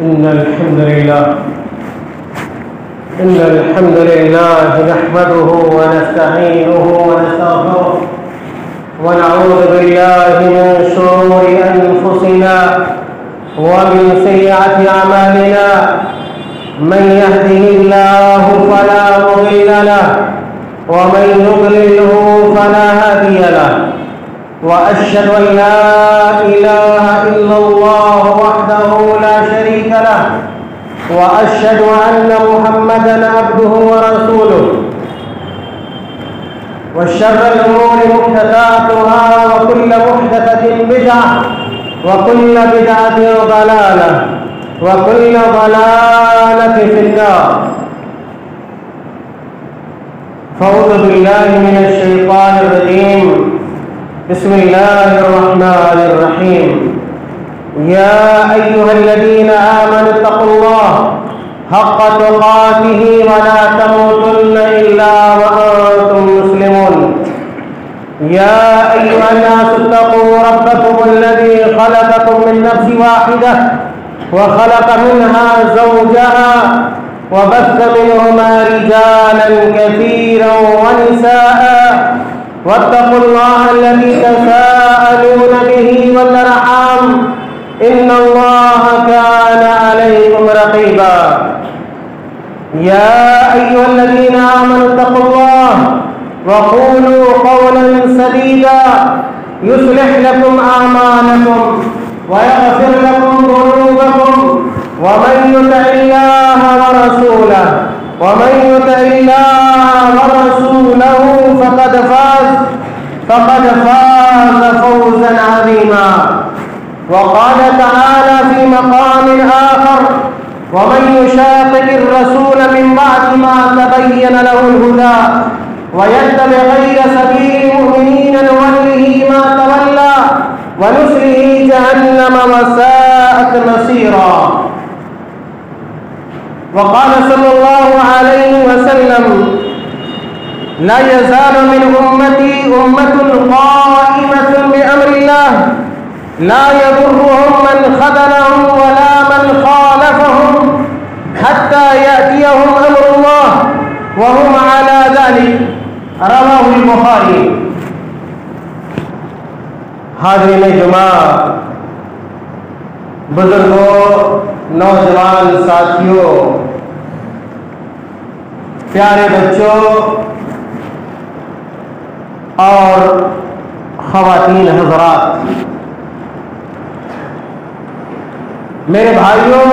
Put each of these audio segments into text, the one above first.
إن الحمد لله نحمده ونستعينه ونستغفره ونعوذ بالله من شرور أنفسنا ومن سيئات أعمالنا. من يهده الله فلا مضل له ومن يضلله فلا هادي له. وأشهد أن لا إله إلا الله وحده لا شريك له وأشهد أن محمدًا عبده ورسوله. وشر الأمور محدثاتها وكل محدثة بدعة وكل بدعة ضلالة وكل ضلالة في النار. فأعوذ بالله من الشيطان الرجيم. بسم الله الرحمن الرحيم. يا أيها الذين آمنوا اتقوا الله حق تقاته ولا تموتن إلا وأنتم مسلمون. يا أيها الناس اتقوا ربكم الذي خلقكم من نفس واحدة وخلق منها زوجها وبث منهما رجالا كثيرا ونساء واتقوا الله الذي تساءلون به والأرحام إن الله كان عليكم رقيبا. يا أيها الذين آمنوا اتقوا الله وقولوا قولا سديدا يصلح لكم أعمالكم ويغفر لكم ذنوبكم ومن يطع الله ورسوله فقد فاز فوزا عظيما. وقال تعالى في مقام آخر: ومن يشاقق الرسول من بعد ما تبين له الهدى ويتبع غير سبيل المؤمنين نوله ما تولى ونصله جهنم وساءت مصيرا. وقال صلى الله عليه وسلم: لا يزال من أمتي أمة قائمة بأمر الله لا يضرهم من خذلهم ولا من خالفهم حتى يأتيهم أمر الله وهم على ذلك. رواه البخاری. حاضرین جمعہ، بزرگوں، نوجوان ساتھیوں، پیارے بچوں اور خواتین حضرات، میرے بھائیوں،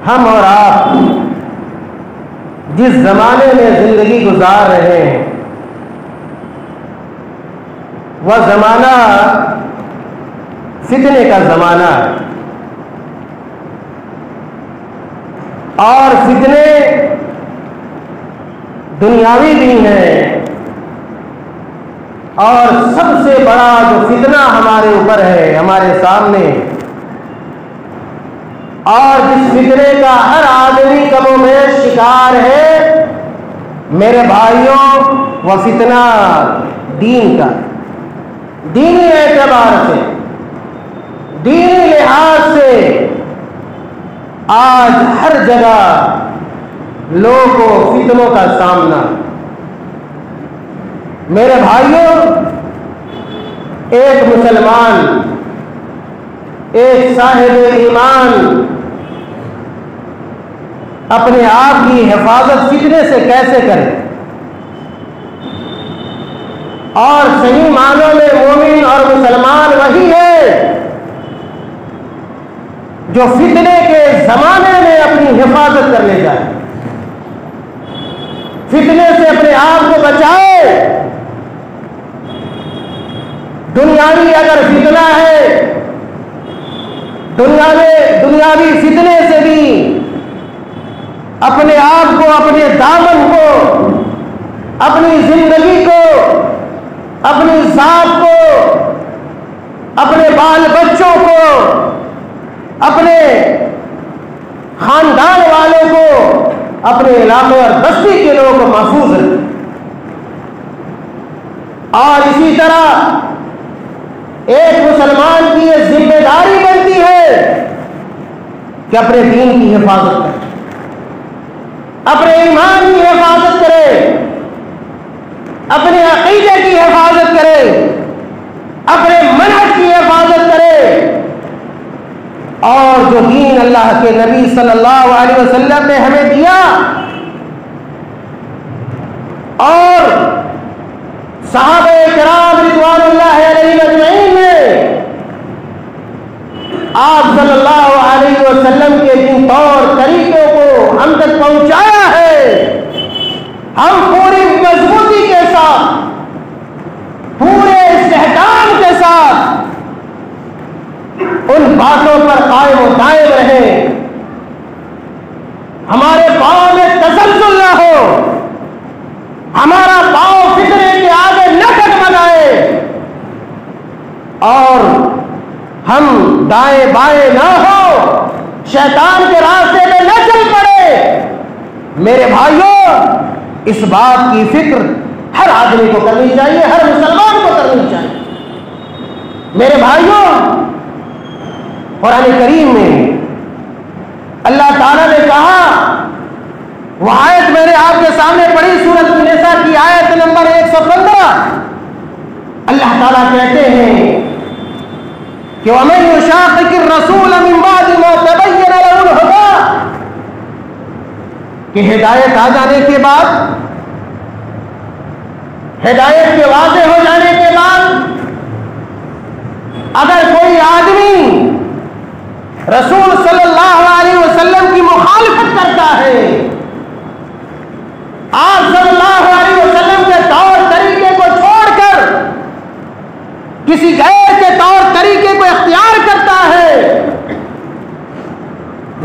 ہم اور آپ جس زمانے میں زندگی گزار رہے ہیں وہ زمانہ فتنے کا زمانہ ہے، اور فتنے دنیاوی بھی ہیں، اور سب سے بڑا جو فتنہ ہمارے اوپر ہے، ہمارے سامنے، اور جس فتنے کا ہر آدمی کم و بیش شکار ہے، میرے بھائیوں، وہ فتنہ دین کا، دینی اعتبار سے، دینی لحاظ سے آج ہر جگہ لوگوں کو فتنوں کا سامنا. میرے بھائیوں، ایک مسلمان، ایک صاحب ایمان اپنے آپ کی حفاظت فتنے سے کیسے کرے؟ اور صحیح معنوں میں مومن اور مسلمان وہی ہے جو فتنے کے زمانے میں اپنی حفاظت کر لے جائے، فتنے سے اپنے آپ کو بچائے. دنیاوی اگر فتنہ ہے، دنیاوی فتنے سے بھی اپنے آپ کو، اپنے دامن کو، اپنی زندگی کو، اپنی ذات کو، اپنے بال بچوں کو، اپنے خاندان والوں کو، اپنے علاقے اور بستی کے لوگوں کو محفوظ رکھیں. اور اسی طرح ایک مسلمان کی یہ ذمہ داری بنتی ہے کہ اپنے دین کی حفاظت کرے، اپنے ایمان کی حفاظت کرے، اپنے عقیدے کی حفاظت کرے، اپنے منہج کی حفاظت کرے، اور جو دین اللہ کے نبی صلی اللہ علیہ وسلم نے ہمیں دیا اور صحابہ کرام رضوان اللہ علیہم اجمعین نے آپ صلی اللہ علیہ وسلم کے جن طور طریقوں کو ہم تک پہنچایا ہے، ہم پوری مضبوطی کے ساتھ، پورے استحکام کے ساتھ ان باتوں پر قائم و دائم رہیں، ہمارے پاؤں میں تسلسل نہ ہو، ہمارا پاؤں فطرے کے آگے نہ ڈگمگائے، اور ہم دائیں بائیں نہ ہو، شیطان کے راستے میں نہ چل پڑے۔ میرے بھائیوں، اس بات کی فکر ہر آدمی کو کرنی چاہیے، ہر مسلمان کو کرنی چاہیے۔ میرے بھائیوں، قرآن کریم میں اللہ تعالیٰ نے کہا، وہ آیت میں نے آپ کے سامنے پڑھی سورۃ النساء کی آیت نمبر 115، اللہ تعالیٰ کہتے ہیں کہ وَمَن يُشَاقِقِ الرَّسُولَ مِن بَعْدِ مَا تَبَيَّنَ لَهُ الْهُدَىٰ، کہ ہدایت آ جانے کے بعد، ہدایت کے واضح ہو جانے کے بعد اگر کوئی آدمی رسول صلی اللہ علیہ وسلم کی مخالفت کرتا ہے، آپ صلی اللہ علیہ وسلم کے طور طریقے کو چھوڑ کر کسی غیر کے طور طریقے کو اختیار کرتا ہے،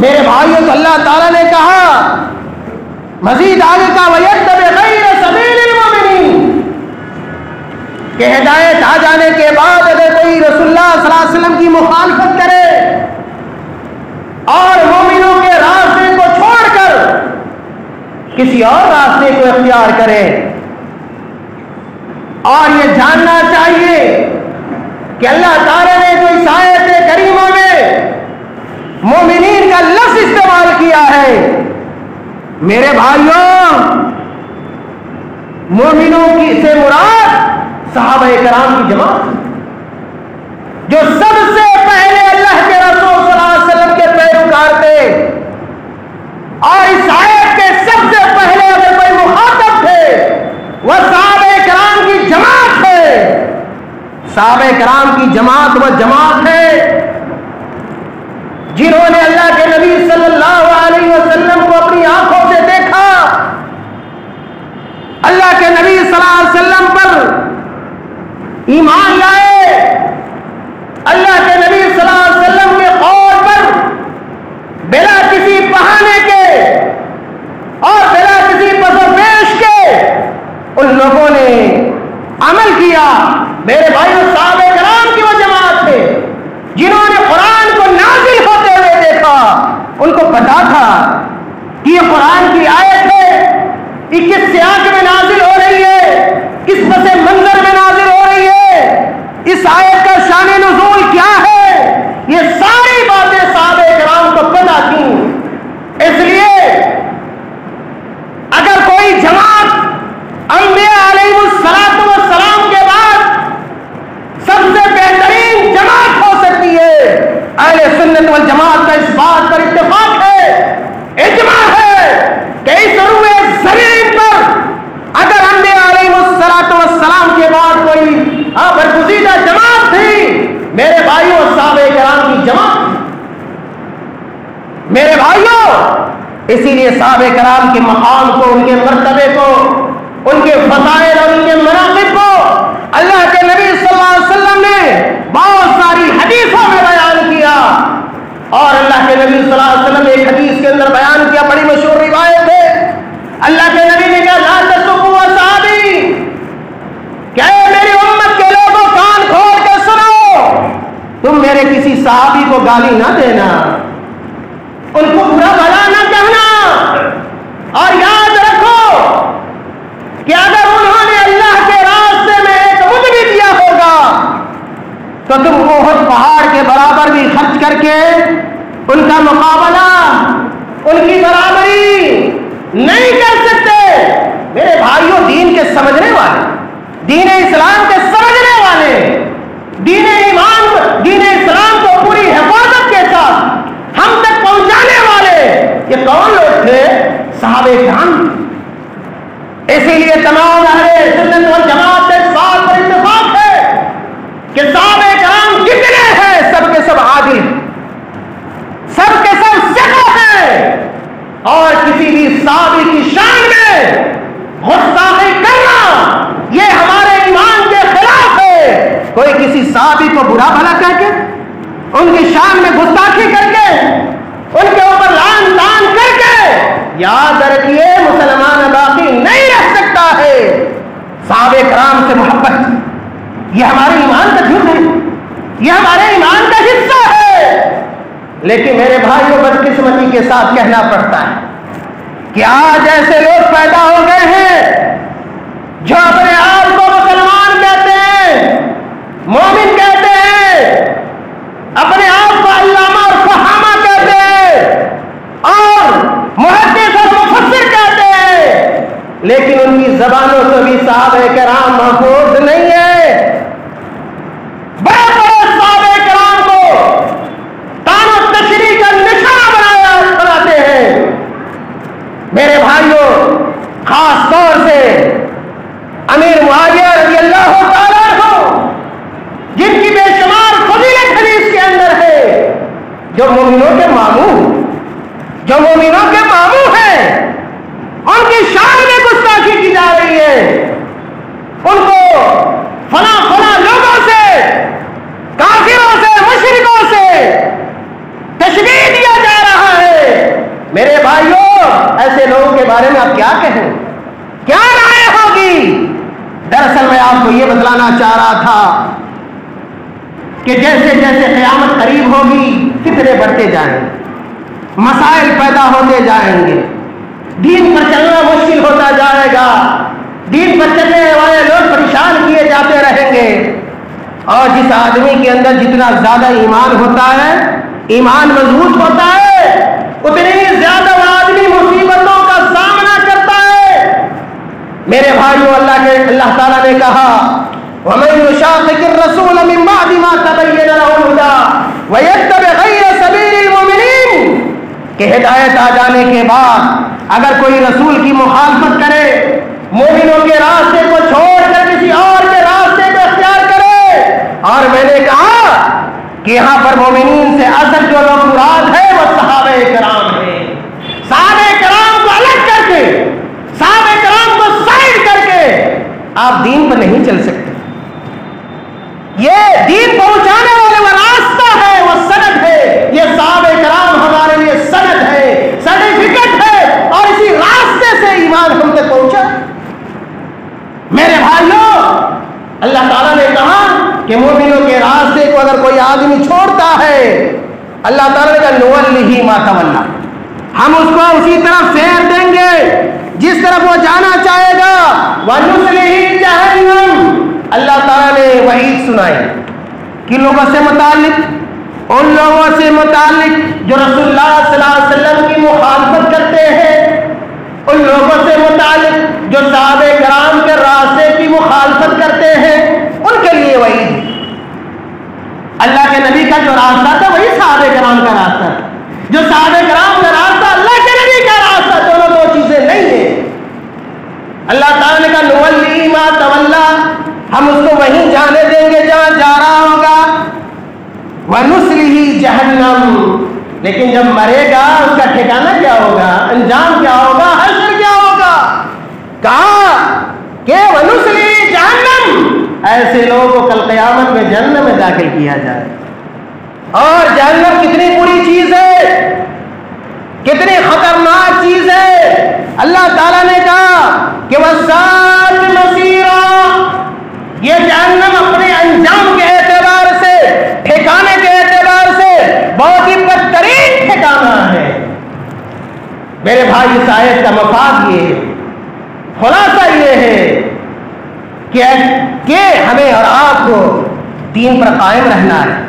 میرے بھائیوں، تو اللہ تعالیٰ نے کہا مزید آگے کا وَيَتَّبِعْ غَيْرَ سَبِيلِ الْمُؤْمِنِينَ، کہ ہدایت آ جانے کے بعد اگر کوئی رسول اللہ صلی اللہ علیہ وسلم کی مخالفت کرے اور مومنوں کے راستے کو چھوڑ کر کسی اور راستے کو اختیار کرے، اور یہ جاننا چاہیے کہ اللہ تعالیٰ نے جو اس آیت کریمہ میں مومنین کا لفظ استعمال کیا ہے، میرے بھائیوں، مومنوں کی سے مراد صحابہ کرام کی جماعت، جو سب سے پہلے اللہ کے رسول صلی اللہ علیہ وسلم کے پیروکار تھے، اور اس آیت کے سب سے پہلے اگر کوئی مخاطب تھے وہ صحابہ کرام کی جماعت ہے۔ صحابہ کرام کی جماعت وہ جماعت ہے جنہوں نے اللہ کے نبی صلی اللہ علیہ وسلم کو اپنی آنکھوں سے دیکھا، اللہ کے نبی صلی اللہ علیہ وسلم پر ایمان لائے، اللہ کے نبی صلی اللہ علیہ وسلم کے قول پر بلا کسی بہانے کے اور بلا کسی پس و پیش کے ان لوگوں نے عمل کیا۔ میرے بھائیوں، صحابہ کرام کی وہ جماعت تھے جنہوں نے قرآن کو نازل ہوتے ہوئے دیکھا، ان کو پتا تھا کہ یہ قرآن کی آیت ہے، یہ کس سیاق میں نازل ہو رہی ہے، کس پس منظر میں نازل ہو رہی ہے، اس آیت کا شان نزول کیا ہے، یہ ساری باتیں صحابہ کرام کو پتا تھیں۔ اس لیے اگر کوئی جماعت انبیاء علیہ السلام کے بعد سب سے بہترین جماعت ہو سکتی ہے، اہل سنت والجماعت کا اس بات پر اتفاق ہے، اجماع ہے کہ اس روئے زمین پر اگر انبیاء علیہ السلام کے بعد کوئی برگزیدہ جماعت تھی، میرے بھائیوں، صحابہ کرام کی جماعت تھی۔ میرے بھائیوں، اسی لیے صحابہ کرام کے مقام کو، ان کے مرتبے کو، ان کے فضائل اور ان کے مناقب کو اللہ کے نبی صلی اللہ علیہ وسلم نے بہت ساری حدیثوں میں بیان کیا، اور اللہ کے نبی صلی اللہ علیہ وسلم نے ایک حدیث کے اندر بیان کیا، بڑی مشہور روایت ہے، اللہ کے نبی نے کہا لا تسبوا اصحابی، کہ اے میری امت کے لوگوں کان کھول کے سنو، تم میرے کسی صحابی کو گالی نہ دینا، ان کو برا بھلا نہ کہنا، اور یاد رکھو کہ اگر انہوں نے اللہ کے راستے میں ایک مد بھی دیا ہوگا تو تم احد پہاڑ کے برابر بھی خرچ کر کے ان کا مقابلہ ان کی برابری نہیں کر سکتے۔ میرے بھائیوں، دین کے سمجھنے والے، دین اسلام کے سمجھنے والے، دین ایمان، دین اسلام کو پوری حفاظت کے ساتھ ہم تک پہنچانے والے یہ کون لوگ تھے؟ صحابہ کرام۔ اسی لیے تمام اہل سنت والجماعت کے ساتھ پر اتفاق ہے کہ صحابہ کرام کتنے ہیں، سب کے سب عادل، سب کے سب ثقہ ہیں، اور کسی بھی صحابی کی شان میں گستاخی کرنا یہ ہمارے ایمان کے خلاف ہے۔ کوئی کسی صحابی کو برا بھلا کہہ کے، ان کی شان میں گستاخی کر کے، ان کے اوپر لعن طعن کر کے، یاد رکھیے مسلمان باقی نہیں رہ سکتا ہے۔ صحابہ کرام سے محبت یہ ہمارے ایمان کا جزو ہے، یہ ہمارے ایمان کا حصہ ہے۔ لیکن میرے بھائیوں، بدقسمتی کے ساتھ کہنا پڑتا ہے کہ آج ایسے لوگ پیدا ہو گئے ہیں جو اپنے آپ کو مسلمان کہتے ہیں، مومن کہتے ہیں، اپنے آپ کو علامہ اور فہامہ کہتے ہیں اور محدث اور مفسر کہتے ہیں، لیکن ان کی زبانوں سے بھی صحابہ کرام محفوظ نہیں ہے۔ بڑے بڑے صحابہ کرام کو تان و تشریح کا نشانہ بناتے ہیں۔ میرے بھائیوں، خاص طور سے امیر معاویہ رضی اللہ تعالیٰ عنہ، جن کی بے شمار فضیلت حدیث کے اندر ہے، جو مومنوں کے ماموں، جو مومنوں کے ماموں ہیں، ان کی شان میں گستاخی کی جا رہی ہے، ان کو فلاں فلاں لوگوں سے، کافروں سے، مشرکوں سے تشبیہ دیا جا رہا ہے۔ میرے بھائیوں، ایسے لوگوں کے بارے میں آپ کیا کہیں، کیا رائے ہوگی؟ دراصل میں آپ کو یہ بتلانا چاہ رہا تھا کہ جیسے جیسے قیامت قریب ہوگی فتنے بڑھتے جائیں گے، مسائل پیدا ہوتے جائیں گے، دین پر چلنا مشکل ہوتا جائے گا، دین پر چلنے والے لوگ پریشان کیے جاتے رہیں گے، اور جس آدمی کے اندر جتنا زیادہ ایمان ہوتا ہے، ایمان مضبوط ہوتا ہے، اتنی ہی زیادہ وہ آدمی مصیبتوں کا سامنا کرتا ہے۔ میرے بھائیوں، اللہ تعالیٰ نے کہا وَمَن يُشَاقِقِ الرَّسُولَ مِن بَعْدِ مَا تَبَيَّنَ لَهُ الْهُدَىٰ وَيَتَّبِعْ غَيْرَ سَبِيلِ الْمُؤْمِنِينَ، کہ ہدایت آ جانے کے بعد اگر کوئی رسول کی مخالفت کرے، مومنوں کے راستے کو چھوڑ کر کسی اور کے راستے کو اختیار کرے، اور میں نے کہا کہ یہاں پر مومنین سے اصل جو لوگ مراد ہے وہ صحابہ کرام ہیں۔ صحابہ کرام کو الگ کر کے، صحابہ کرام کو سائڈ کر کے آپ دین پر نہیں چل سکتے۔ یہ دین پہنچانے والے وہ راستہ ہے، وہ سند ہے، یہ صحابہ کرام ہمارے لیے سند ہے، سرٹیفکیٹ ہے، اور اسی راستے سے ایمان ہم تک پہنچا۔ میرے بھائیوں، اللہ تعالیٰ نے کہا کہ مومنوں کے راستے کو اگر کوئی آدمی چھوڑتا ہے، اللہ تعالیٰ نے کہا نُوَلِّهِ مَا تَوَلَّىٰ، ہم اس کو اسی طرف پھیر دیں گے جس طرف وہ جانا چاہے گا، وَنُصْلِهِ جَهَنَّمَ۔ اللہ تعالیٰ نے وعید سنائی کہ لوگوں سے متعلق، ان لوگوں سے متعلق جو رسول اللہ صلی اللہ علیہ وسلم کی مخالفت کرتے ہیں، ان لوگوں سے متعلق جو صحابہ کرام کے راستے کی مخالفت کرتے ہیں، ان کے لیے وعید۔ اللہ کے نبی کا جو راستہ تھا وہی صحابہ کرام کا راستہ تھا، جو صحابہ کرام کا راستہ اللہ کے نبی کا راستہ، دونوں دو چیزیں نہیں ہیں۔ اللہ تعالیٰ نے کہا نُوَلِّهِ مَا تَوَلَّىٰ، ہم اس کو وہیں جانے دیں گے جہاں جا رہا ہوگا، وَنُصْلِهِ جَهَنَّمَ، لیکن جب مرے گا اس کا ٹھکانہ کیا ہوگا، انجام کیا ہوگا، حشر کیا ہوگا؟ کہا کہ وَنُصْلِهِ جَهَنَّمَ، ایسے لوگوں کو کل قیامت میں جہنم میں داخل کیا جائے۔ اور جہنم کتنی بری چیز ہے، کتنی خطرناک چیز ہے۔ اللہ تعالیٰ نے کہا کہ وَسَاءَتْ مَصِيرًا، یہ جہنم اپنے انجام کے اعتبار سے، ٹھکانے کے اعتبار سے بہت ہی بدترین ٹھکانہ ہے۔ میرے بھائی، اس آیت کا مفاد یہ ہے، خلاصہ یہ ہے کہ ہمیں اور آپ کو دین پر قائم رہنا ہے،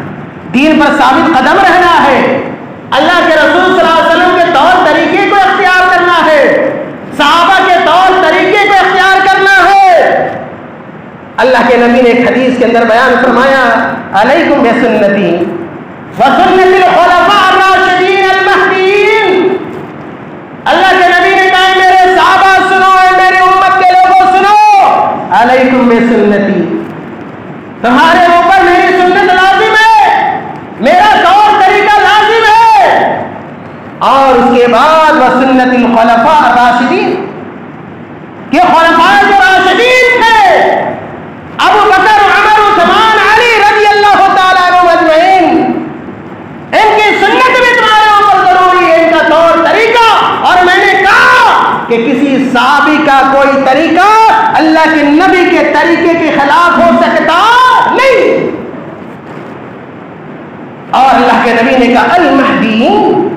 دین پر ثابت قدم رہنا ہے، اللہ کے رسول صلی اللہ علیہ وسلم کے طور طریقے اللہ کے نبی نے ایک حدیث کے اندر بیان فرمایا علیکم بسنتی وسنت الخلفاء الراشدین المہدیین. اللہ کے نبی نے کہا میرے صحابہ سنو، میری امت کے لوگوں سنو، علیکم بسنتی، تمہارے اوپر میری سنت لازم ہے، میرا طور طریقہ لازم ہے. اور اس کے بعد وسنت الخلفاء الراشدین، کہ خلفاء جو راشدین تھے ابو بکر، عمر، عثمان، علی رضی اللہ تعالیٰ عنہ اجمعین، ان کی سنت بھی تمہارے اوپر ضروری ہے، ان کا طور طریقہ. اور میں نے کہا کہ کسی صحابی کا کوئی طریقہ اللہ کے نبی کے طریقے کے خلاف ہو سکتا نہیں. اور اللہ کے نبی نے کہا المہدیین،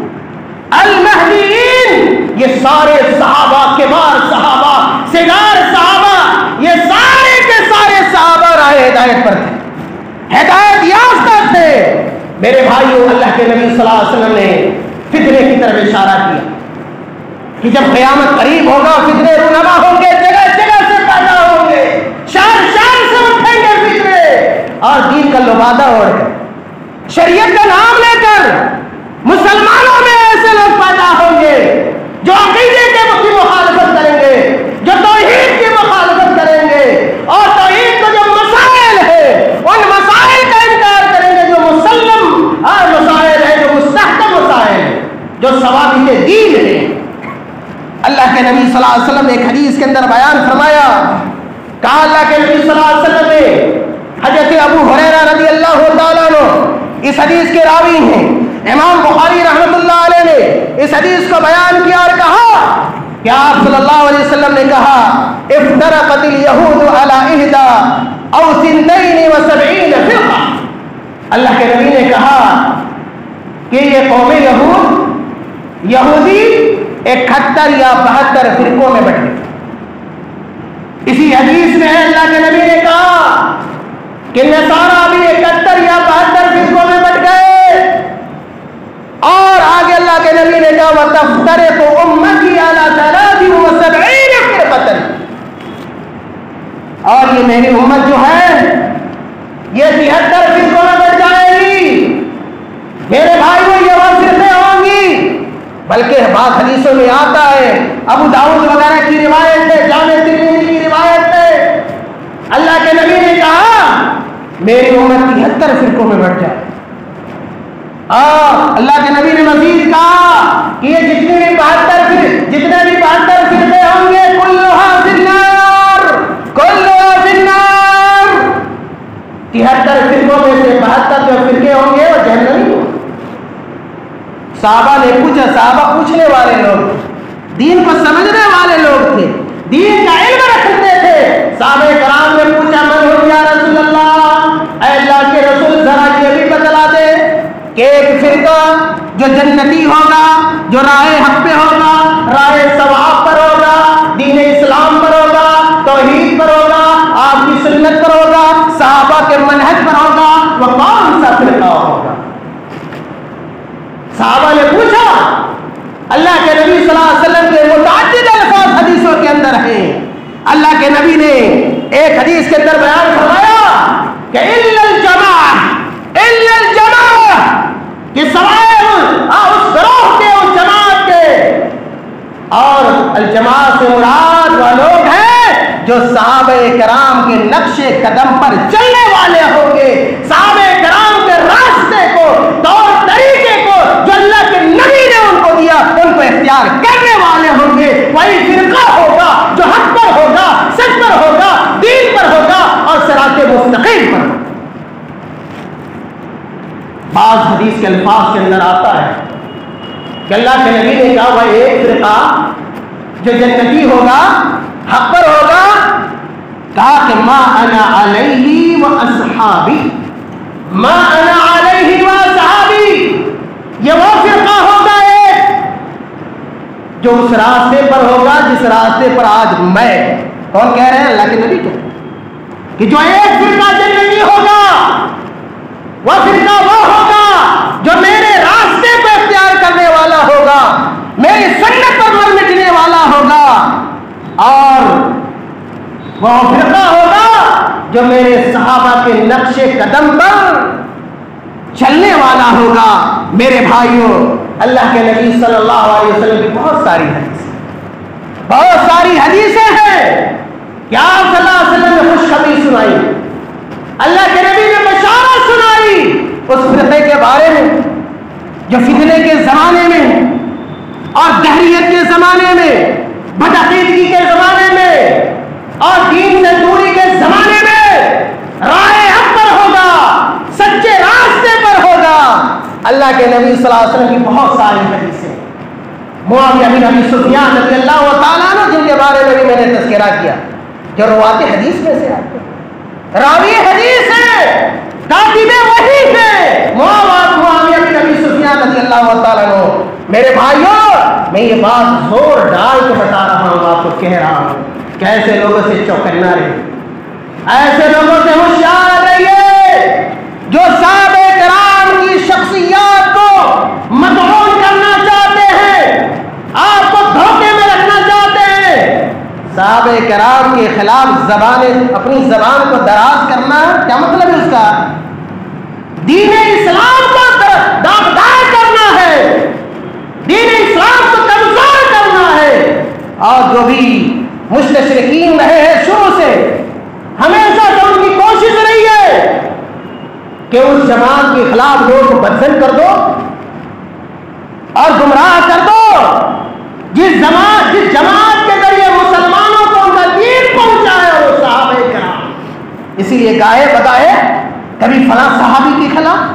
المہدیین، یہ سارے صحابہ، کبار صحابہ، صغار صحابہ، یہ سارے کے سارے صحابہ راہ ہدایت پر تھے، ہدایت یافتہ تھے. میرے بھائیوں، اللہ کے نبی صلی اللہ علیہ وسلم نے فتنے کی طرف اشارہ کیا کہ جب قیامت قریب ہوگا فتنے رونما ہوں گے، جگہ جگہ سے پیدا ہوں گے، شہر شہر سے اٹھیں گے فتنے، اور دین کا لبادہ اوڑھ کر، شریعت کا نام لے کر مسلمانوں میں ایسے لوگ پیدا ہوں گے جو عقیدے کی مخالفت کریں گے، جو توحید کی مخالفت کریں گے، اور توحید کے جو مسائل ہیں ان مسائل کا انکار کریں گے، جو مسلم مسائل ہیں، جو مستحکم مسائل ہیں، جو ثوابت دین ہیں. اللہ کے نبی صلی اللہ علیہ وسلم نے ایک حدیث کے اندر بیان فرمایا، کہا اللہ کے نبی صلی اللہ علیہ وسلم نے، حضرت ابو ہریرہ رضی اللہ تعالیٰ عنہ اس حدیث کے راوی ہیں، امام بخاری رحمۃ اللہ علیہ نے اس حدیث کو بیان کیا اور کہا کہ آپ صلی اللہ علیہ وسلم نے کہا افترقت الیہود علی 71 فرقہ. اللہ کے نبی نے کہا کہ یہ قوم یہودی 71 یا 72 فرقوں میں بٹ گئے. اسی حدیث میں ہے اللہ کے نبی نے کہا کہ نصارہ بھی 71 یا 72 فرقوں میں بٹ گئے. اور آگے اللہ کے نبی نے کہا وَتَفْتَرِقُ أُمَّتِي عَلَىٰ 73 فِرْقَةً، اور یہ میری امت جو ہے یہ 73 فرقوں میں بٹ جائے گی. میرے بھائیوں، یہ وہ فرقے ہوں گی، بلکہ بعض حدیثوں میں آتا ہے، ابو داؤد وغیرہ کی روایت ہے، جامع ترمذی کی روایت ہے، اللہ کے نبی نے کہا میری امت 73 فرقوں میں بٹ جائے. اللہ کے نبی نے مزید کہا کہ یہ جتنے بھی 72 فرقے ہوں گے کلھا فی النار، کلھا فی النار. 73 فرقوں میں سے 72 جو فرقے ہوں گے وہ جہنمی ہوں گے. صحابہ نے پوچھا، صحابہ پوچھنے والے لوگ، دین کو سمجھنے والے لوگ تھے، دین کا علم رکھتے تھے. صحابہ کرام نے پوچھا من ہم یا رسول اللہ، اے اللہ کے رسول ذرا یہ بھی بتلا دے کہ ایک فرقہ جو جنتی ہوگا، جو راہ حق پہ ہوگا، راہ ثواب پر ہوگا، دین اسلام پر ہوگا، توحید پر ہوگا، آپ کی سنت پر ہوگا، صحابہ کے منہج پر ہوگا، وہ کون سا فرقہ ہوگا؟ صحابہ نے پوچھا. اللہ کے نبی صلی اللہ علیہ وسلم کے متعدد الفاظ حدیثوں کے اندر ہیں. اللہ کے نبی نے ایک حدیث کے اندر بیان فرمایا کہ الا الجماعہ، کہ سوائے اس گروہ کے، اس جماعت کے. اور الجماعت سے مراد وہ لوگ ہیں جو صحابہ کرام کے نقش قدم پر چلنے والے ہوں گے، صحابہ کرام کے راستے کو، طور طریقے کو جو اللہ کے نبی نے ان کو دیا ان کو اختیار کرنے والے ہوں گے. وہی فرقہ ہوگا جو حق پر ہوگا، سچ پر ہوگا، دین پر ہوگا اور صراط مستقیم پر ہوگا. بعض حدیث کے الفاظ کے اندر آتا ہے کہ اللہ کے نبی نے کہا وہ ایک فرقہ جو جنتی ہوگا، حق پر ہوگا، کہا کہ ما انا علیہ و اصحابی، ما انا علیہ و اصحابی. یہ وہ فرقہ ہوگا ایک جو اس راستے پر ہوگا جس راستے پر آج میں، کون کہہ رہے ہیں؟ اللہ کے نبی کہہ رہے ہیں کہ جو ایک فرقہ جنتی ہوگا وہ فرقہ وہ ہوگا جو میرے راستے کو اختیار کرنے والا ہوگا، میری سنت پر مر مٹنے والا ہوگا، اور وہ فرقہ ہوگا جو جو میرے صحابہ کے نقش قدم پر چلنے والا ہوگا. میرے بھائیوں، اللہ کے نبی صلی اللہ علیہ وسلم کی بہت ساری حدیثیں ہیں کہ آپ صلی اللہ علیہ وسلم نے خوشخبری سنائی، اللہ کے نبی نے بشارت سنائی اس فرقے کے بارے میں جو فتنے کے زمانے میں اور دہریت کے زمانے میں، بدعقیدگی کے زمانے میں اور دین سے دوری کے زمانے میں راہ حق پر ہوگا، سچے راستے پر ہوگا. اللہ کے نبی صلی اللہ علیہ وسلم کی بہت ساری حدیثیں، معاویہ بن ابی سفیان رضی اللہ تعالیٰ عنہ جن کے بارے میں بھی میں نے تذکرہ کیا، جو روات حدیث میں سے آتے ہیں، راوی حدیث ہے، کاتب وحی ہے، معاویہ بن ابی سفیان رضی اللہ تعالیٰ عنہ. میرے بھائیوں، میں یہ بات زور ڈال کے بتا رہا ہوں، آپ کو کہہ رہا ہوں کہ ایسے لوگوں سے چوکنا رہے، ایسے لوگوں سے ہوشیار رہیے جو صحابہ کرام کی شخصیات کو مطعون کرنا چاہتے ہیں، آپ کو دھوکے میں رکھنا چاہتے ہیں. صحابہ کرام کے خلاف اپنی زبان کو دراز کرنا کیا مطلب ہے اس کا؟ دین اسلام کو داغدار کرنا ہے، دین اسلام کو کمزور کرنا ہے. اور جو بھی مستشرقین رہے ہیں شروع سے، ہمیشہ سے ان کی کوشش رہی ہے کہ اس جماعت کے خلاف لوگوں کو بدزن کر دو اور گمراہ کر دو جس جماعت کے ذریعے مسلمانوں کو ان کا دین پہنچایا وہ صحابہ کرام. اسی لیے گاہے بگاہے کبھی فلاں صحابی کے خلاف،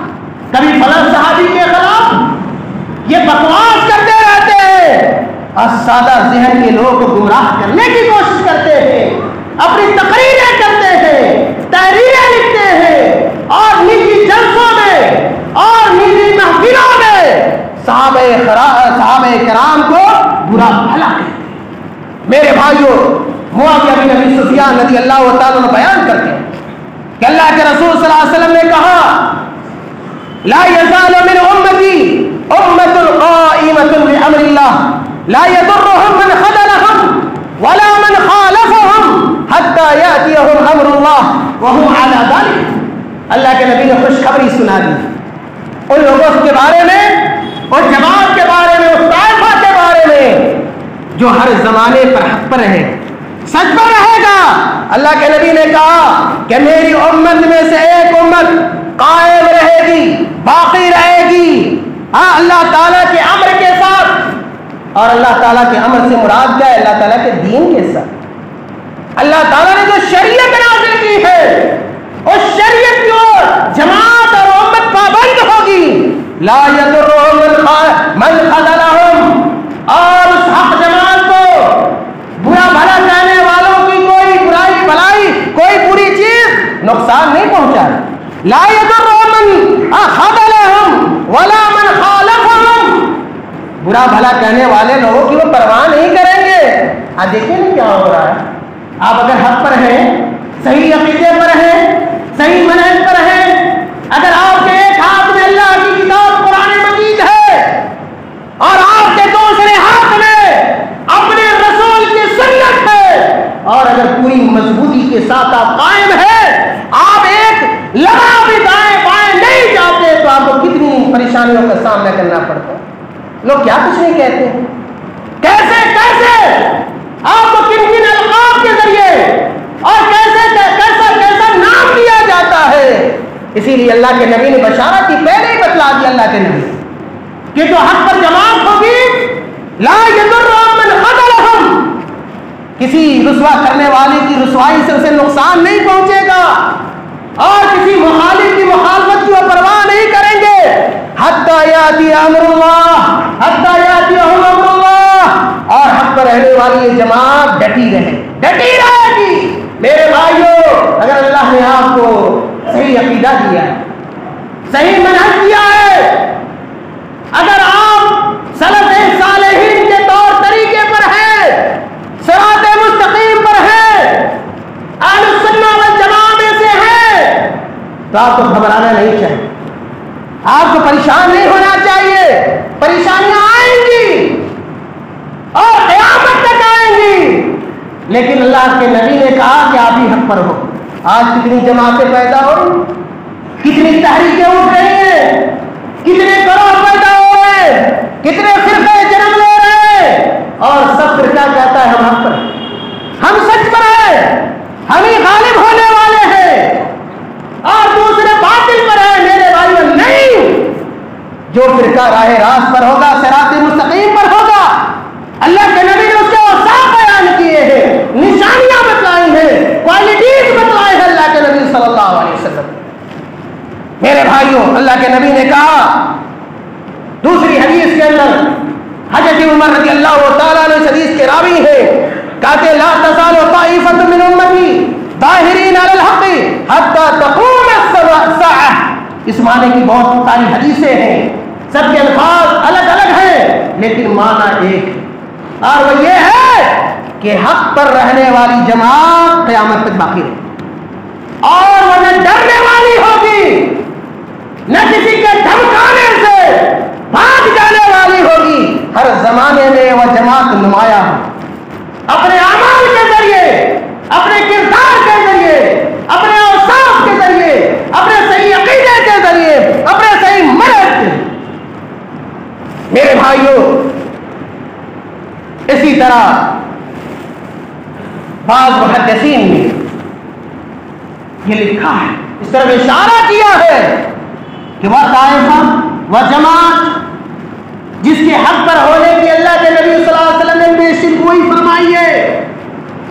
کبھی فلاں صحابی کے خلاف یہ بکواس کرتے رہتے ہیں اور سادہ ذہن کے لوگوں کو گمراہ کرنے کی کوشش کرتے ہیں، اپنی تقریریں کرتے ہیں، تحریریں لکھتے ہیں اور نجی جلسوں میں اور نجی محفلوں میں صحابہ کرام کو برا بھلا کہتے ہیں. میرے بھائیوں، معاویہ بن ابی سفیان رضی اللہ تعالیٰ عنہ بیان کرتے ہیں کہ اللہ کے رسول صلی اللہ علیہ وسلم نے کہا لا يزال من امتی امۃ قائمۃ بامر اللہ لا يضرهم من خذلهم ولا من خالفهم حتى ياتيهم امر الله وهم على ذلك. اللہ کے نبی نے خوشخبری سنا دی ان لوگوں کے بارے میں، اور جماعت کے بارے میں، اس طائفہ کے بارے میں جو ہر زمانے پر حق پر رہے، سچ پر رہے گا. اللہ کے نبی نے کہا کہ میری امت میں سے ایک امت قائم رہے گی، باقی رہے گی، ہاں اللہ تعالیٰ کے امر کے ساتھ. اور اللہ تعالیٰ کے امر سے مراد کیا ہے؟ اللہ تعالیٰ کے دین کے ساتھ. اللہ تعالیٰ نے جو شریعت نازل کی ہے اس شریعت کی اور جماعت اور امت پابند ہوگی. لا يضرهم من خذلهم، اور اس حق جماعت کو برا بھلا کہنے والوں کی کوئی برائی بھلائی، کوئی بری چیز نقصان نہیں پہنچائے. لا يضرهم من خذلهم ولا من خالفهم، برا بھلا کہنے والے لوگوں کی وہ پرواہ نہیں کریں گے. آپ دیکھیں نا کیا ہو رہا ہے. آپ اگر حق پر ہیں، صحیح عقیدے پر ہیں، صحیح منہج پر ہیں، اگر آپ کے ایک ہاتھ میں اللہ کی کتاب قرآن مجید ہے اور آپ کے دوسرے ہاتھ میں اپنے رسول کی سنت ہے، اور اگر پوری مضبوطی کے ساتھ آپ قائم ہیں، آپ ایک لمحہ بھی دائیں بائیں نہیں جاتے، تو آپ کو کتنی پریشانیوں کا سامنا کرنا پڑتا ہے. لوگ کیا کچھ نہیں کہتے ہیں، کیسے آپ کو کن کن القاب کے ذریعے اور کیسا نام دیا جاتا ہے. اسی لیے اللہ کے نبی نے بشارت کی پہلے ہی بتلا دیا اللہ کے نبی کہ جو حق پر جماعت ہوگی لا يضرهم من خذلهم، کسی رسوا کرنے والے کی رسوائی سے اسے نقصان نہیں پہنچے گا اور کسی مخالف کی مخالفت کی وہ پرواہ نہیں کریں گے. حتی یاتی امر اللہ، حتی یاتیہم امر اللہ، اور حق پر رہنے والی یہ جماعت ڈٹی رہے گی. میرے بھائیوں، اگر اللہ نے آپ کو صحیح عقیدہ دیا ہے، صحیح منہج دیا ہے، اگر آپ سلف صالحین کے طور طریقے پر ہیں، صراط مستقیم پر ہیں، اہل السنہ والجماعہ میں سے ہیں، تو آپ کو گھبرانا نہیں چاہیے، آپ کو پریشان نہیں ہونا چاہیے. پریشانیاں آئیں گی اور قیامت تک آئیں گی، لیکن اللہ کے نبی نے کہا کہ آپ ہی حق پر ہو. آج کتنی جماعتیں پیدا ہو رہی، کتنی تحریکیں اٹھ رہی ہیں، کتنے گروہ پیدا ہو رہے ہیں، کتنے فرقے جنم لے رہے ہیں، اور سب فرقہ کہتا ہے ہم حق پر، ہم سچ پر ہیں، ہم ہی غالب ہونے والے ہیں، اور دوسرے باطل پر ہیں۔ میرے بھائیوں نہیں، جو فرقہ راہ راست پر ہوگا، صراط مستقیم پر ہوگا، اللہ کے نبی نے اس کے اوصاف بیان کیے ہیں، نشانیاں بتلائی ہیں، کوالٹیز بتلائی ہیں اللہ کے نبی صلی اللہ علیہ وسلم۔ میرے بھائیوں، اللہ کے نبی نے کہا دوسری حدیث کے اندر، حضرت عمر رضی اللہ تعالیٰ عنہ اس حدیث کے راوی ہیں، کہتے لا تزال طائفۃ من امتی ظاہرین علی الحق حتی تقوم الساعہ۔ اس معنی کی بہت ساری حدیثیں ہیں، سب کے الفاظ الگ الگ ہیں، لیکن معنی ایک ہے، اور وہ یہ ہے کہ حق پر رہنے والی جماعت قیامت تک باقی رہے، اور وہ نہ ڈرنے والی ہوگی، نہ کسی کے دھمکانے سے بھاگ جانے والی ہوگی۔ ہر زمانے میں وہ جماعت نمایاں ہو، اپنے اعمال کے ذریعے، اپنے کردار کے ذریعے، اپنے اوصاف کے ذریعے، اپنے صحیح عقیدے کے ذریعے، اپنے صحیح منہج کے۔ میرے بھائیوں، اسی طرح بعض محدثین نے یہ لکھا ہے، اس طرح اشارہ کیا ہے کہ وہ طائفہ، وہ جماعت جس کے حق پر ہونے کی اللہ کے نبی صلی اللہ علیہ وسلم نے بے گوئی فرمائی ہے،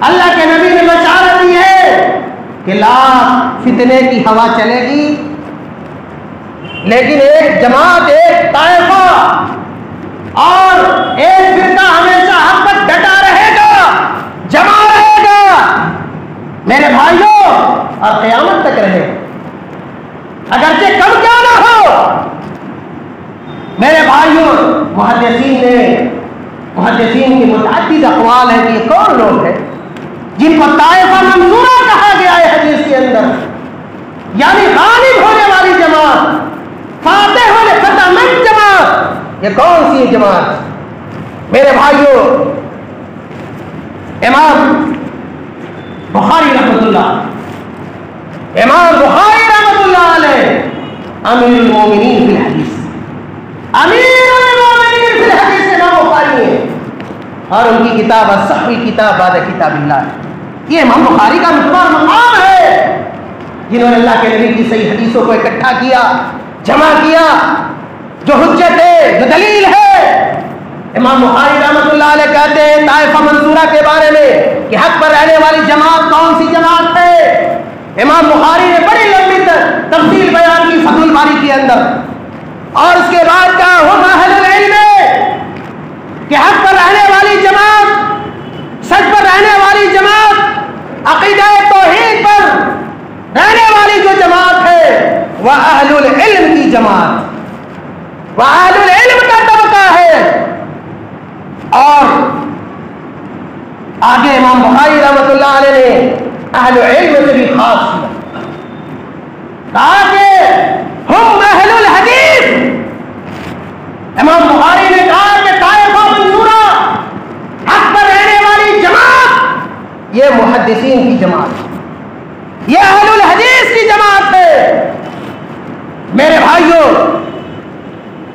اللہ کے نبی نے بشارت دی ہے کہ لا فتنے کی ہوا چلے گی، لیکن ایک جماعت، ایک طائفہ اور ایک فرقہ ہمیشہ حق پر ڈٹا رہے گا، جمع رہے گا میرے بھائیوں، اور قیامت تک رہے گا، اگرچہ کم کیا نہ ہو۔ میرے بھائیوں، محدثین کی متعدد اقوال ہیں کہ یہ کون لوگ ہیں جن کو طائفہ منصورہ کہا گیا ہے حدیث کے اندر، یعنی غالب ہونے والی جماعت، فاتح ہونے فتح مند جماعت۔ یہ کون سی جماعت؟ میرے بھائیوں، امام بخاری رحمۃ اللہ، امام بخاری رحمۃ اللہ علیہ امیر المومنین فی الحدیث، امیر المومنین فی الحدیث امام بخاری ہے، اور ان کی کتاب الصحیح کتاب بعد کتاب اللہ۔ یہ امام بخاری کا مقام ہے جنہوں نے اللہ کے نبی کی صحیح حدیثوں کو اکٹھا کیا، جمع کیا، جو حجت ہے، جو دلیل ہے۔ امام بخاری رحمۃ اللہ علیہ کہتے ہیں طائفہ منصورہ کے بارے میں کہ حق پر رہنے والی جماعت کون سی جماعت ہے۔ امام بخاری نے بڑی لمبی تفصیل بیان کی فتح الباری کے اندر، اور اس کے بعد کہا ہم اہل العلم، کہ حق پر رہنے والی جماعت، سچ پر رہنے والی جماعت، عقیدہ توحید پر رہنے والی جو جماعت ہے وہ اہل العلم کی جماعت، وہ اہل العلم کا طبقہ ہے۔ اور آگے امام بخاری رحمۃ اللہ علیہ نے اہل علم سے بھی خاص کیا، کہا کہ ہم اہل الحدیث۔ امام بخاری نے کہا کہ طائفہ منصورہ، حق پر رہنے والی جماعت، یہ محدثین کی جماعت، یہ اہل الحدیث کی جماعت ہے۔ میرے بھائیوں،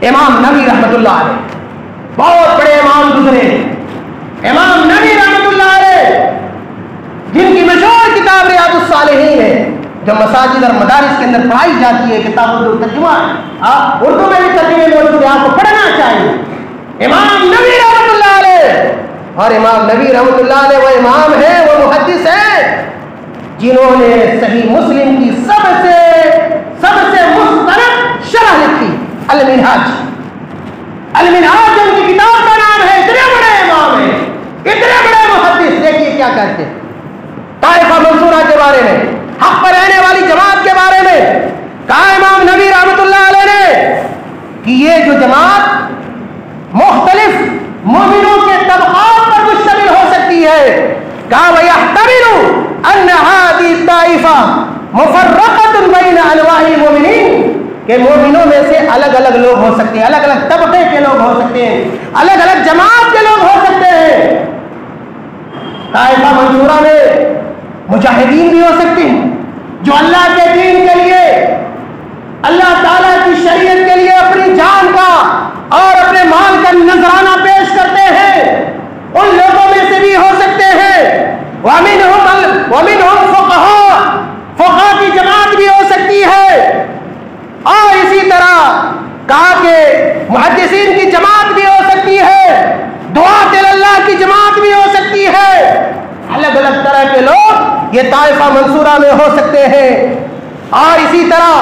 امام نووی رحمۃ اللہ علیہ بہت بڑے امام گزرے، امام نووی رحمۃ اللہ علیہ جن کی مشہور کتاب ریاض الصالحین ہے، جو مساجد اور مدارس کے اندر پڑھائی جاتی ہے، کتاب اردو ترجمہ ہے، اردو میں بھی ترجمے موجود ہے، آپ کو پڑھنا چاہیے۔ امام نووی رحمۃ اللہ علیہ، اور امام نووی رحمۃ اللہ علیہ وہ امام ہیں، وہ محدث ہیں جنہوں نے صحیح مسلم کی سب سے مستند شرح لکھی، المنہاج۔ المنہاج ان کی کتاب کا نام ہے۔ اتنے بڑے امام ہیں، اتنے بڑے محدث، دیکھیے کیا کہتے ہیں طائفہ منصورہ کے بارے میں، حق پر رہنے والی جماعت کے بارے میں۔ کہا امام نووی رحمۃ اللہ علیہ نے کہ یہ جو جماعت مختلف مومنوں کے طبقات پر مشتمل ہو سکتی ہے۔ کہا وَيَحْتَمِلُ أَنَّ هَذِهِ الطَّائِفَةَ مُفَرَّقَةٌ بَيْنَ أَنْوَاعِ الْمُؤْمِنِينَ، کہ مومنوں میں سے الگ الگ لوگ ہو سکتے ہیں، الگ الگ طبقے کے لوگ ہو سکتے ہیں، الگ الگ جماعت کے لوگ ہو سکتے ہیں۔ طائفہ منصورہ میں مجاہدین بھی ہو سکتے ہیں، جو اللہ کے دین کے لیے، اللہ تعالیٰ کی شریعت کے لیے اپنی جان کا اور اپنے مال کا نذرانہ پیش کرتے ہیں، ان لوگوں میں سے بھی ہو سکتے ہیں۔ وَمِنْهُمْ فقہاء کی جماعت بھی ہو سکتی ہے، اور اسی طرح کہا کہ محدثین کی جماعت بھی ہو سکتی ہے، دعاۃ اللہ کی جماعت بھی ہو سکتی ہے۔ الگ الگ طرح کے لوگ یہ طائفہ منصورہ میں ہو سکتے ہیں۔ اور اسی طرح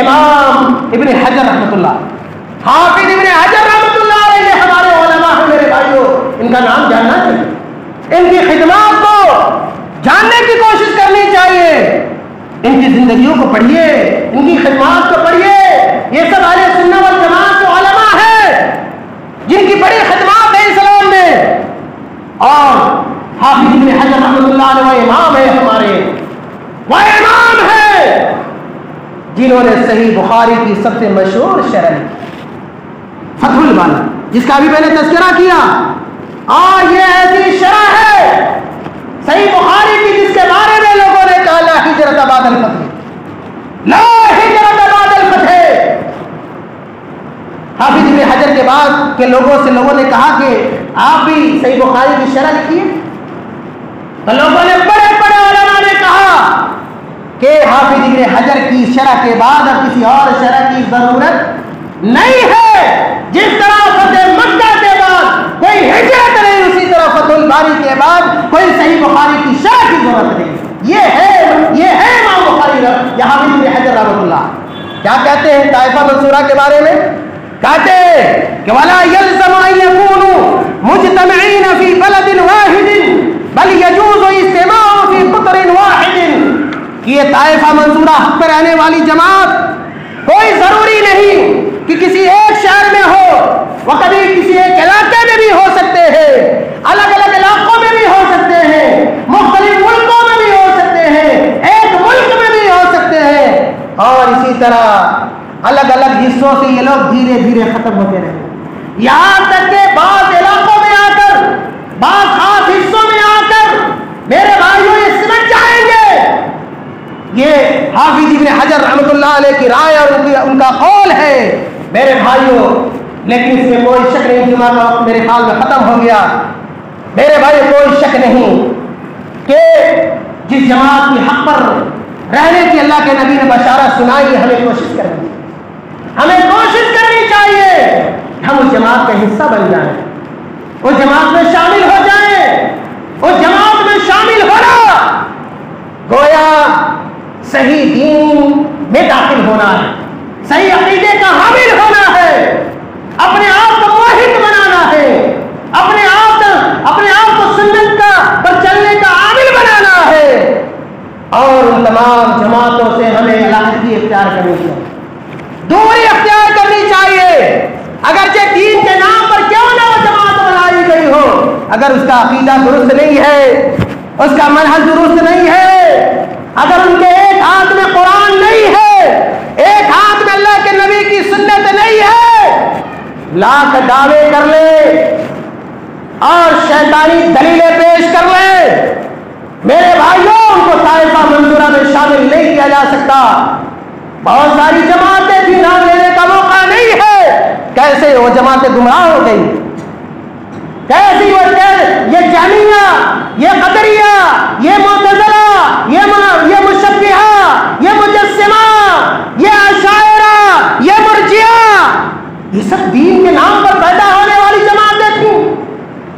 امام ابن حجر رحمۃ اللہ، حافظ ابن حجر رحمۃ اللہ علیہ ہمارے علماء ہیں میرے بھائیوں، ان کا نام جاننا چاہیے، ان کی خدمات کو جاننے کی کوشش کرنی چاہیے، ان کی زندگیوں کو پڑھیے، ان کی خدمات کو پڑھیے۔ یہ سب اہل سنت والجماعت کے علماء ہیں جن کی بڑی خدمات ہے اسلام میں، اور حافظ ابن حجر رحمۃ اللہ علیہ وہ امام ہے ہمارے، وہ امام ہے جنہوں نے صحیح بخاری کی سب سے مشہور شرح فتح الباری، جس کا بھی میں نے تذکرہ کیا، اور یہ ایسی شرح ہے صحیح بخاری کی جس کے بارے میں لوگوں نے کہا لا ہجرت بعد الفتح، لا ہجرت بعد الفتح۔ حافظ ابن حجر کے بعد کے لوگوں نے کہا کہ آپ بھی صحیح بخاری کی شرح لکھیے، تو لوگوں نے بڑے بڑے علماء نے کہا کہ حافظ ابن حجر کی شرح کے بعد اب کسی اور شرح کی ضرورت نہیں ہے۔ جس طرح فتح مکہ کے بعد کوئی ہجرت نہیں، اسی طرح فتح الباری کے بعد کوئی صحیح بخاری کی شرح کی ضرورت نہیں۔ یہ ہے امام بخاری یا حافظ ابن حجر رحمۃ اللہ۔ کیا کہتے ہیں طائفہ منصورہ کے بارے میں؟ کہتے ہیں کہ وَلَا يَلْزَمُ أَن يَكُونُوا مُجْتَمِعِينَ فِي بَلَدٍ وَاحِدٍ بَلْ يَجُوزُ اجْتِمَاعُهُمْ فِي قُطْرٍ وَاحِدٍ۔ کہ یہ طائفہ منصورہ حق پہ رہنے والی جماعت کوئی ضروری نہیں کہ کسی ایک شہر میں ہو، وہ کبھی کسی ایک علاقے میں بھی ہو سکتے ہیں، الگ الگ علاقوں میں بھی ہو سکتے ہیں، مختلف ملکوں میں بھی ہو سکتے ہیں، ایک ملک میں بھی ہو سکتے ہیں، اور اسی طرح الگ الگ حصوں سے یہ لوگ دھیرے دھیرے ختم ہوتے رہے، یہاں تک کہ بعض علاقوں میں آ کر، بعض خاص حصوں میں آ کر میرے بھائیوں یہ سمجھ جائیں گے۔ یہ حافظ ابن حجر رحمۃ اللہ علیہ کی رائے اور ان کا قول ہے میرے بھائیوں، لیکن اس میں کوئی شک نہیں، جمعہ کا وقت میرے خیال میں ختم ہو گیا۔ میرے بھائی کوئی شک نہیں کہ جس جماعت کی حق پر رہنے کی اللہ کے نبی نے بشارت سنائی، ہمیں کوشش کرنی چاہیے، ہمیں کوشش کرنی چاہیے ہم اس جماعت کا حصہ بن جائیں، اس جماعت میں شامل ہو جائیں۔ اس جماعت میں شامل ہونا گویا صحیح دین میں داخل ہونا ہے، صحیح عقیدے کا حامل ہونا ہے، اپنے آپ کو موحد بنانا ہے، اپنے آپ کو سنت کا پر چلنے کا عامل بنانا ہے، اور ان تمام جماعتوں سے ہمیں علیحدگی اختیار کرنی چاہیے، دوری اختیار کرنی چاہیے، اگرچہ دین کے نام پر کیوں نہ وہ جماعت بنائی گئی ہو، اگر اس کا عقیدہ درست نہیں ہے، اس کا منہج درست نہیں ہے، اگر ان کے ایک ہاتھ میں قرآن نہیں ہے، ایک ہاتھ میں اللہ کے نبی کی سنت نہیں ہے، لاکھ دعوے کر لے اور شیطانی دلیلیں پیش کر لے، میرے بھائیوں ان کو طائفہ منصورہ میں شامل نہیں کیا جا سکتا۔ بہت ساری جماعتیں بھی نام لینے کا موقع نہیں ہے، کیسے وہ جماعتیں گمراہ ہو گئی، کیسی یہ جہمیہ، یہ قدریہ، یہ معتزلہ، یہ مشبہہ، یہ مجسمہ، یہ اشاعرہ، یہ مرجئہ، یہ سب دین کے نام پر پیدا ہونے والی جماعتیں تھیں،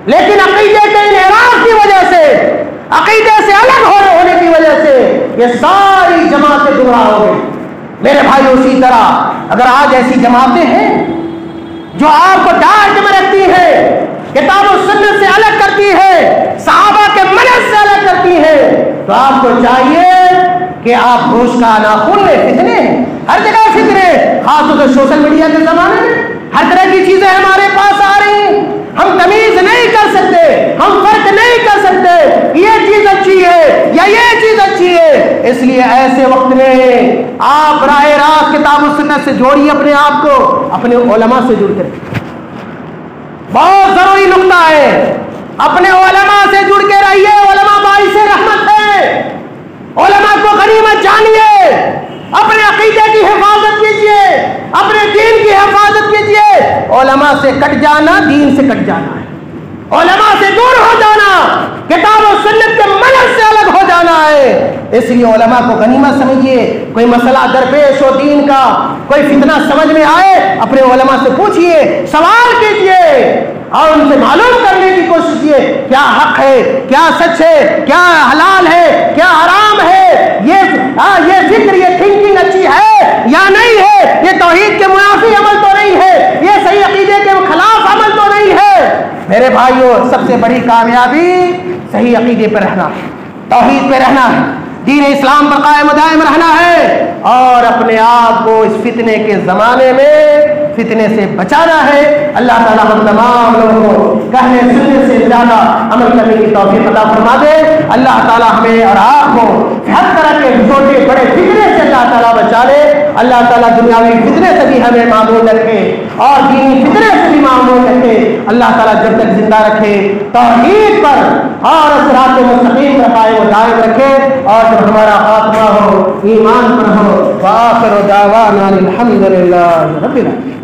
لیکن عقیدے کے انحراف کی وجہ سے، عقیدے سے الگ ہونے کی وجہ سے یہ ساری جماعتیں گمراہ ہو گئی۔ میرے بھائی اسی طرح اگر آج ایسی جماعتیں ہیں جو آپ کو ڈانٹ میں رکھتی ہیں، کتاب و سنت سے الگ کرتی ہے، صحابہ کے منہج سے الگ کرتی ہے، تو آپ کو چاہیے کہ آپ ہوش کا ناخن لیں۔ فتنے ہر جگہ فتنے، خاص طور سے سوشل میڈیا کے زمانے میں ہر طرح کی چیزیں ہمارے پاس آ رہی ہیں، ہم تمیز نہیں کر سکتے، ہم فرق نہیں کر سکتے یہ چیز اچھی ہے یا یہ چیز اچھی ہے۔ اس لیے ایسے وقت میں آپ راہ راست کتاب و سنت سے جوڑیے اپنے آپ کو، اپنے علماء سے جڑ کر، بہت ضروری نقطہ ہے، اپنے علماء سے جڑ کے رہیے، علماء باعث رحمت ہے، علماء کو غنیمت جانیے، اپنے عقیدے کی حفاظت کیجیے، اپنے دین کی حفاظت کیجیے۔ علماء سے کٹ جانا دین سے کٹ جانا ہے، علماء سے دور ہو جانا کتاب و سنت کے منہج سے الگ ہو جانا ہے۔ اس لیے علماء کو غنیمت سمجھیے۔ کوئی مسئلہ درپیش ہو دین کا، کوئی فتنہ سمجھ میں آئے، اپنے علماء سے پوچھیے، سوال کیجیے اور ان سے معلوم کرنے کی کوشش کیجیے کیا حق ہے، کیا سچ ہے، کیا حلال ہے، کیا حرام ہے، یہ فکر، یہ تھنکنگ اچھی ہے یا نہیں ہے، یہ توحید کے منافی عمل تو نہیں ہے، یہ صحیح عقیدے کے خلاف عمل تو نہیں ہے۔ میرے بھائیوں، سب سے بڑی کامیابی صحیح عقیدے پر رہنا، توحید پہ رہنا ہے، دین اسلام پر قائم و دائم رہنا ہے، اور اپنے آپ کو اس فتنے کے زمانے میں فتنے سے بچانا ہے۔ اللہ تعالیٰ ہم تمام لوگوں کو کہنے سننے سے زیادہ عمل کرنے کی توفیق عطا فرما دے۔ اللہ تعالیٰ ہمیں اور آپ کو ہر طرح کے چھوٹے بڑے فتنے سے اللہ تعالیٰ بچا لے۔ اللہ تعالیٰ دنیاوی فتنے سے بھی ہمیں معمول رکھے اور دینی فتنے سے بھی معمول رکھے۔ اللہ تعالیٰ جب تک زندہ رکھے توحید پر اور صراط مستقیم پر قائم و دائم رکھے، اور جب ہمارا خاتمہ ہو ایمان پر ہو۔ وآخر دعوانا الحمد للہ رب العالمین۔